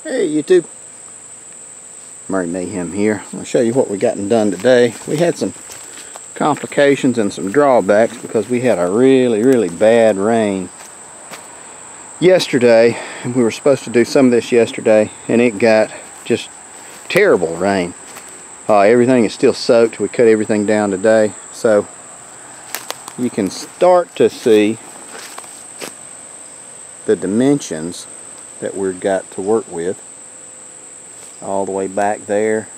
Hey YouTube, Mayhem here. I'll show you what we gotten done today. We had some complications and some drawbacks because we had a really bad rain yesterday, and we were supposed to do some of this yesterday, and it got just terrible rain. Everything is still soaked. We cut everything down today, so you can start to see the dimensions that we've got to work with all the way back there,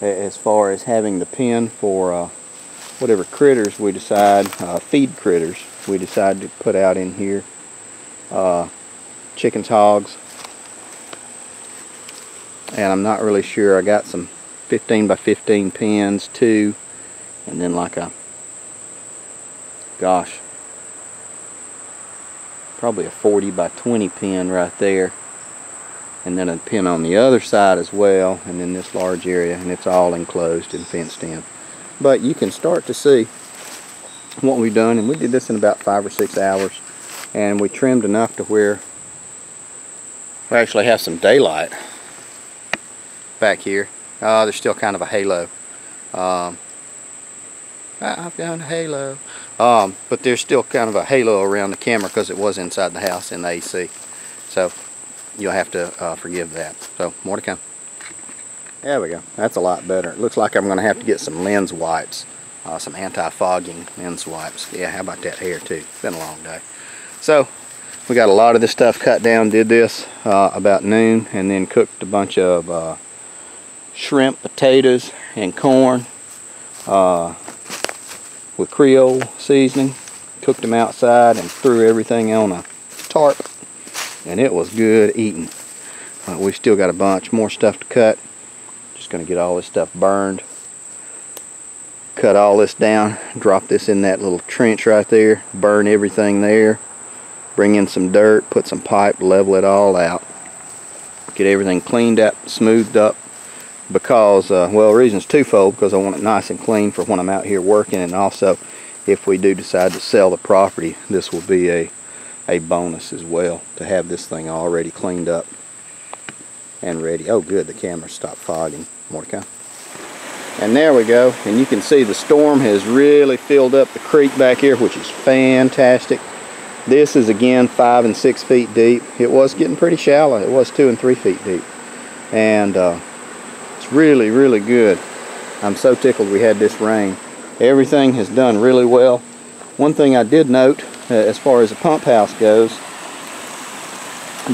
as far as having the pen for whatever critters we decide, feed critters we decide to put out in here, chickens, hogs, and I'm not really sure. I got some 15 by 15 pens too, and then like a, gosh, probably a 40 by 20 pin right there, and then a pin on the other side as well, and then this large area, and it's all enclosed and fenced in. But you can start to see what we've done, and we did this in about 5 or 6 hours, and we trimmed enough to where we actually have some daylight back here. There's still kind of a halo. I've got a halo. But there's still kind of a halo around the camera because it was inside the house in the AC. So you'll have to forgive that. So more to come. There we go. That's a lot better. It looks like I'm going to have to get some lens wipes. Some anti-fogging lens wipes. Yeah, how about that hair too? It's been a long day. So we got a lot of this stuff cut down. Did this about noon, and then cooked a bunch of shrimp, potatoes, and corn with Creole seasoning. Cooked them outside and threw everything on a tarp, and it was good eating. We've still got a bunch more stuff to cut. Just going to get all this stuff burned. Cut all this down, drop this in that little trench right there, burn everything there, bring in some dirt, put some pipe, level it all out, get everything cleaned up, smoothed up, because well, the reason's twofold: because I want it nice and clean for when I'm out here working, and also if we do decide to sell the property, this will be a bonus as well, to have this thing already cleaned up and ready. Oh good, the camera stopped fogging. More to come. And there we go, and you can see the storm has really filled up the creek back here, which is fantastic. This is again 5 and 6 feet deep. It was getting pretty shallow. It was 2 and 3 feet deep, and it's really good. I'm so tickled we had this rain. Everything has done really well. One thing I did note, as far as the pump house goes,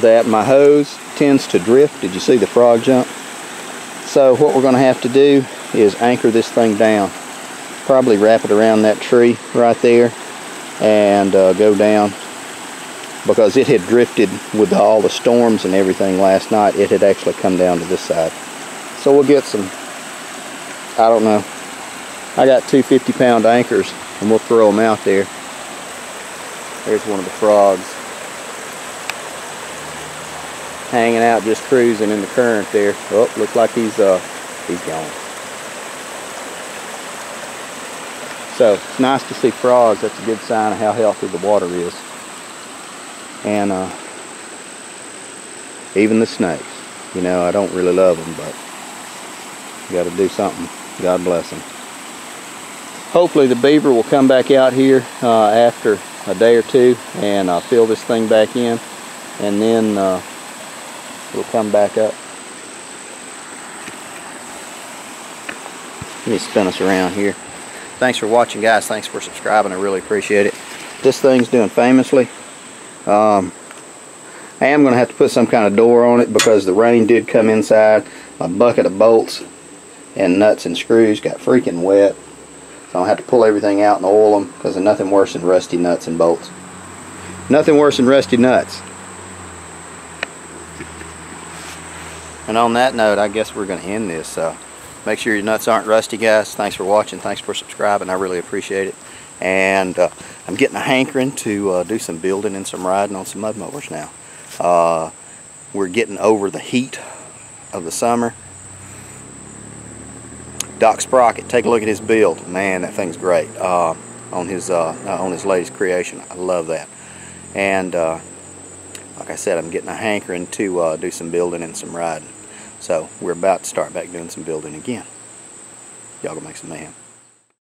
that my hose tends to drift. Did you see the frog jump? So what we're going to have to do is anchor this thing down. Probably wrap it around that tree right there and go down, because it had drifted with all the storms and everything last night. It had actually come down to this side. So we'll get some, I don't know, I got 2 50-pound anchors, and we'll throw them out there. There's one of the frogs hanging out, just cruising in the current there. Oh, looks like he's gone. So it's nice to see frogs. That's a good sign of how healthy the water is. And even the snakes. You know, I don't really love them, but you got to do something. God bless them. Hopefully the beaver will come back out here after a day or two and fill this thing back in, and then we'll come back up. Let me spin us around here. Thanks for watching, guys. Thanks for subscribing. I really appreciate it. This thing's doing famously. I am going to have to put some kind of door on it because the rain did come inside. My bucket of bolts and nuts and screws got freaking wet. So I'll have to pull everything out and oil them, because there's nothing worse than rusty nuts and bolts. Nothing worse than rusty nuts. And on that note, I guess we're going to end this. Make sure your nuts aren't rusty, guys. Thanks for watching. Thanks for subscribing. I really appreciate it. And I'm getting a hankering to do some building and some riding on some mud mowers now. We're getting over the heat of the summer. Doc Sprocket, take a look at his build. Man, that thing's great. On his latest creation. I love that. And like I said, I'm getting a hankering to do some building and some riding. So we're about to start back doing some building again. Y'all go make some mayhem.